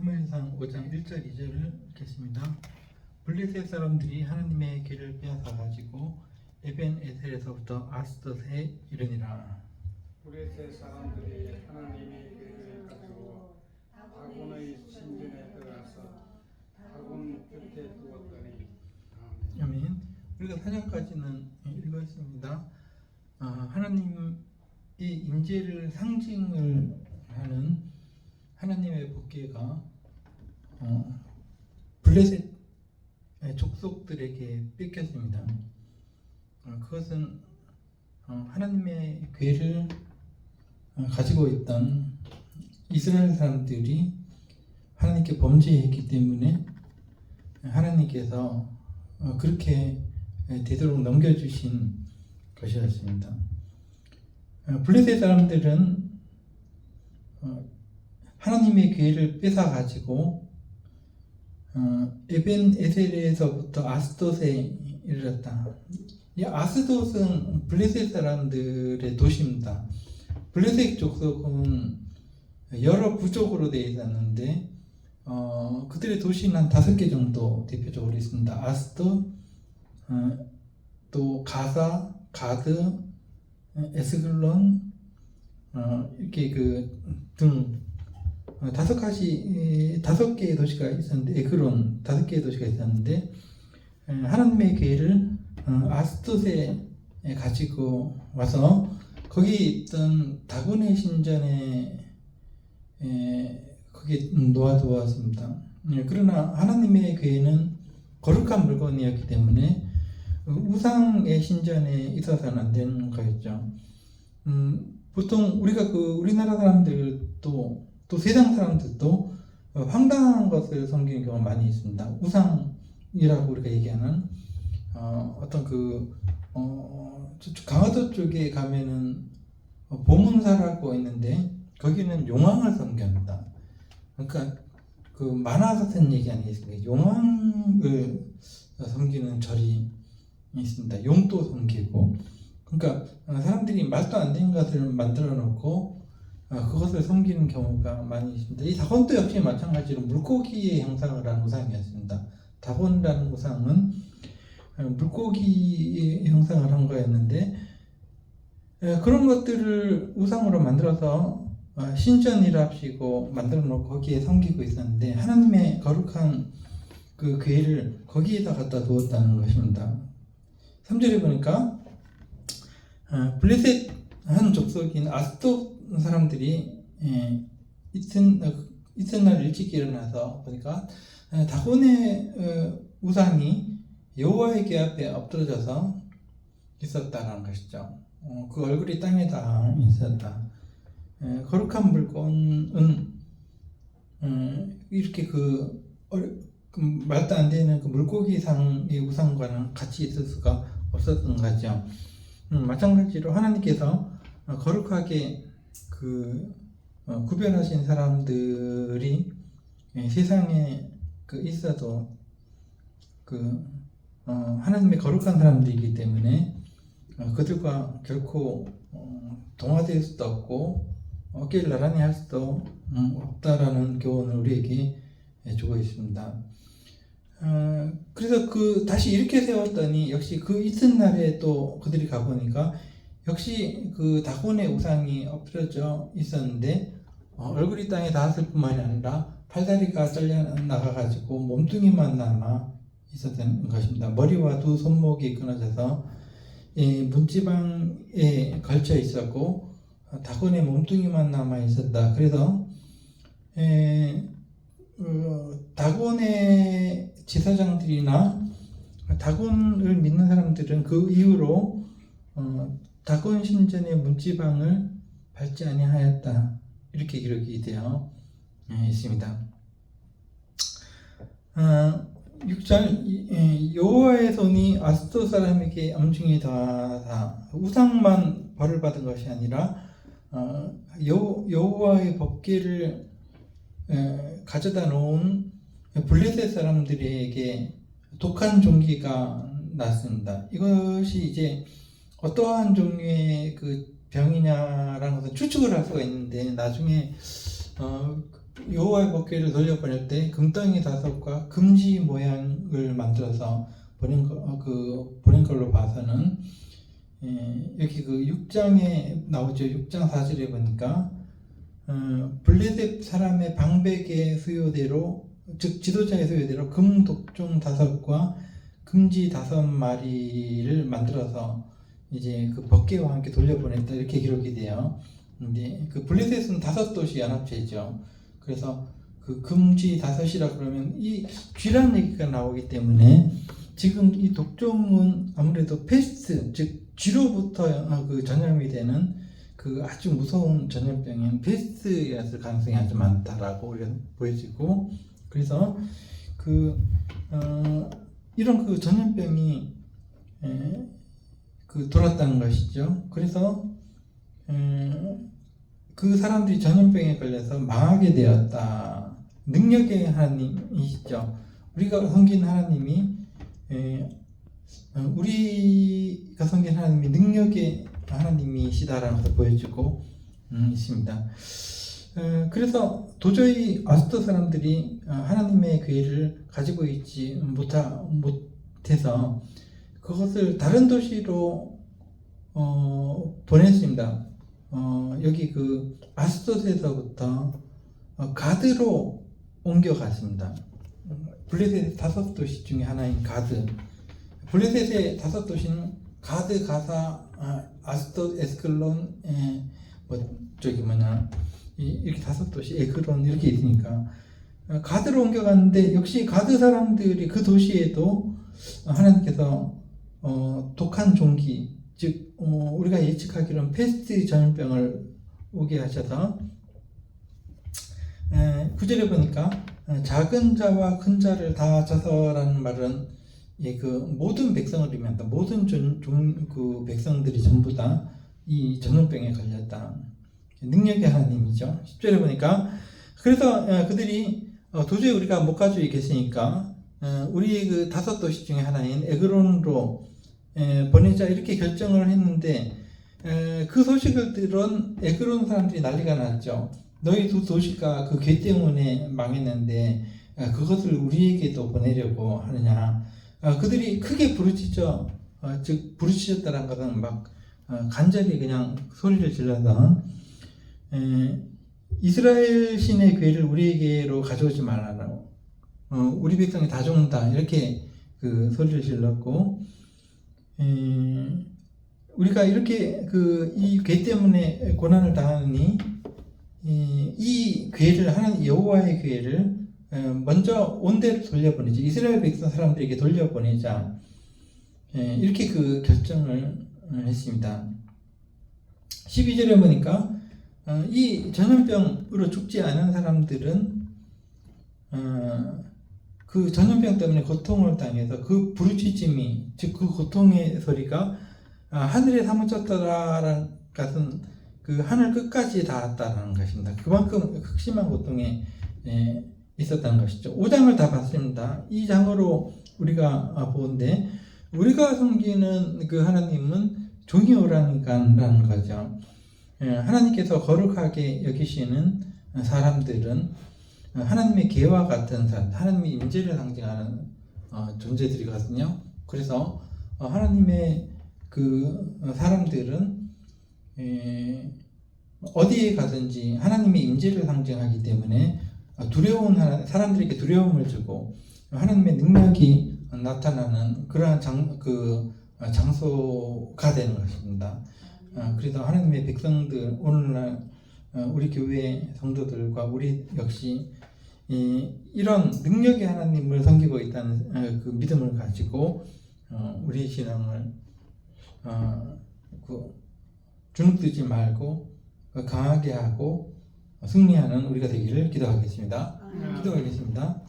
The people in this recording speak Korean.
사무엘상 5장 1절 2절을 읽겠습니다. 블레셋 사람들이 하나님의 길을 빼앗아 가지고 에벤 에셀에서부터 아스돗에 이르니라. 블레셋 사람들이 하나님의 길을 가지고 다곤의 신전에 들어가서 다곤 곁에 두었더니. 아멘. 우리가 4절까지는 읽었습니다. 하나님의 임재를 상징을 하는 하나님의 법궤가 블레셋 족속들에게 뺏겼습니다. 그것은 하나님의 궤를 가지고 있던 이스라엘 사람들이 하나님께 범죄했기 때문에 하나님께서 그렇게 되도록 넘겨주신 것이었습니다. 블레셋 사람들은 하나님의 궤를 뺏어 가지고 에벤 에셀에서부터 아스돗에 이르렀다. 이 아스돗은 블레셋 사람들의 도시입니다. 블레셋 족속은 여러 부족으로 되어 있었는데 그들의 도시는 한 5개 정도 대표적으로 있습니다. 아스돗, 또 가사, 가드, 에스글론, 이렇게 등 5개의 도시가 있었는데, 에그론 5개의 도시가 있었는데, 하나님의 궤를 아스돗에 가지고 와서 거기 있던 다곤의 신전에 거기에 놓아두었습니다. 그러나 하나님의 궤는 거룩한 물건이었기 때문에 우상의 신전에 있어서는 안 되는 거였죠. 보통 우리가 우리나라 사람들도 또 세상 사람들도 황당한 것을 섬기는 경우가 많이 있습니다. 우상이라고 우리가 얘기하는 어떤 강화도 쪽에 가면은 보문사라고 있는데 거기는 용왕을 섬깁니다. 그러니까 만화에서 쓴 얘기 아니겠습니까? 용왕을 섬기는 절이 있습니다. 용도 섬기고, 그러니까 사람들이 말도 안 되는 것을 만들어 놓고 그것을 섬기는 경우가 많이 있습니다. 이 다곤도 역시 마찬가지로 물고기의 형상을 한 우상이었습니다. 다곤이라는 우상은 물고기의 형상을 한 거였는데, 그런 것들을 우상으로 만들어서 신전이랍시고 만들어 놓고 거기에 섬기고 있었는데, 하나님의 거룩한 그 궤를 거기에다 갖다 두었다는 것입니다. 3절에 보니까 블레셋 한 족속인 아스돗 사람들이 이튿날 일찍 일어나서 보니까 다곤의 우상이 여호와의 궤 앞에 엎드러져서 있었다는 것이죠. 그 얼굴이 땅에 닿아 있었다. 거룩한 물건은 이렇게 말도 안 되는 물고기상의 우상과는 같이 있을 수가 없었던 거죠. 마찬가지로 하나님께서 거룩하게 구별하신 사람들이 세상에 있어도 하나님의 거룩한 사람들이기 때문에 그들과 결코 동화될 수도 없고 어깨를 나란히 할 수도 없다라는 교훈을 우리에게 주고 있습니다. 그래서 다시 이렇게 세웠더니 역시 이튿날에 또 그들이 가보니까 역시 다곤의 우상이 엎드려져 있었는데 얼굴이 땅에 닿았을 뿐만이 아니라 팔다리가 잘려 나가가지고 몸뚱이만 남아 있었던 것입니다. 머리와 두 손목이 끊어져서 문지방에 걸쳐 있었고 다곤의 몸뚱이만 남아 있었다. 그래서 다곤의 제사장들이나 다곤을 믿는 사람들은 그 이후로 다곤 신전의 문지방을 밟지 아니하였다, 이렇게 기록이 되어 있습니다. 6절 여호와의 손이 아스돗 사람에게 엄중히 닿아서 우상만 벌을 받은 것이 아니라 여호와의 법궤를 가져다 놓은 블레셋 사람들에게 독한 종기가 났습니다. 이것이 이제 어떠한 종류의 병이냐라는 것은 추측을 할 수가 있는데, 나중에 여호와의 법궤를 돌려보낼 때 금덩이 5과 금지 모양을 만들어서 보낸 걸로 봐서는 여기 그 6장에 나오죠. 6장 4절에 보니까 블레셋 사람의 방백의 수요대로, 즉 지도자의 수요대로 금 독종 5과 금지 5마리를 만들어서 이제 그 법궤와 함께 돌려보냈다, 이렇게 기록이 돼요. 근데 그 블레셋은 5도시 연합체죠. 그래서 그 금지 5이라 그러면 이 쥐라는 얘기가 나오기 때문에 지금 이 독종은 아무래도 페스트, 즉 쥐로부터 그 전염이 되는 그 아주 무서운 전염병인 페스트였을 가능성이 아주 많다라고 우리가 보여지고, 그래서 이런 그 전염병이 그 돌았다는 것이죠. 그래서 그 사람들이 전염병에 걸려서 망하게 되었다. 능력의 하나님이시죠. 우리가 섬긴 하나님이 우리가 섬긴 하나님이 능력의 하나님이시다라는 것을 보여주고 있습니다. 그래서 도저히 아스도 사람들이 하나님의 계획을 가지고 있지 못해서 그것을 다른 도시로 보냈습니다. 여기 그 아스돗에서부터 가드로 옮겨갔습니다. 블레셋의 5도시 중에 하나인 가드. 블레셋의 5도시는 가드, 가사, 아스돗, 에스클론, 이렇게 5도시, 에그론 이렇게 있으니까 가드로 옮겨갔는데, 역시 가드 사람들이 그 도시에도 하나님께서 독한 종기, 즉 우리가 예측하기로는 페스트 전염병을 오게 하셔서 9절에 보니까 작은 자와 큰 자를 다 쳐서라는 말은 그 모든 백성을 의미한다. 모든 그 백성들이 전부 다 이 전염병에 걸렸다. 능력의 하나님이죠. 10절에 보니까 그래서 그들이 도저히 우리가 못 가지고 있겠으니까 우리 그 5도시 중에 하나인 에그론으로 보내자, 이렇게 결정을 했는데 그 소식을 들은 에그론 사람들이 난리가 났죠. 너희 두 도시가 그 괴 때문에 망했는데 그것을 우리에게도 보내려고 하느냐. 그들이 크게 부르짖죠. 즉 부르짖었다는 것은 막 간절히 그냥 소리를 질러서 이스라엘 신의 괴를 우리에게로 가져오지 말라고, 우리 백성이 다 죽는다, 이렇게 그 소리를 질렀고, 우리가 이렇게 이 괴 때문에 고난을 당하니 이 괴를, 하나님 여호와의 괴를 먼저 온데로 돌려보내자, 이스라엘 백성 사람들에게 돌려보내자, 이렇게 그 결정을 했습니다. 12절에 보니까 이 전염병으로 죽지 않은 사람들은 그 전염병 때문에 고통을 당해서 그 부르짖음이, 즉 그 고통의 소리가 하늘에 사무쳤다라는 것은 그 하늘 끝까지 닿았다는 것입니다. 그만큼 극심한 고통에 있었다는 것이죠. 5장을 다 봤습니다. 이 장으로 우리가 보는데, 우리가 섬기는 그 하나님은 종이 오라니까라는 거죠. 하나님께서 거룩하게 여기시는 사람들은 하나님의 계와 같은 사람, 하나님의 임재를 상징하는 존재들이거든요. 그래서 하나님의 그 사람들은 어디에 가든지 하나님의 임재를 상징하기 때문에 두려운 사람들에게 두려움을 주고 하나님의 능력이 나타나는 그러한 장소가 되는 것입니다. 그래서 하나님의 백성들, 오늘날 우리 교회 성도들과 우리 역시 이런 능력의 하나님을 섬기고 있다는 그 믿음을 가지고 우리 신앙을 주눅들지 말고 강하게 하고 승리하는 우리가 되기를 기도하겠습니다. 기도하겠습니다.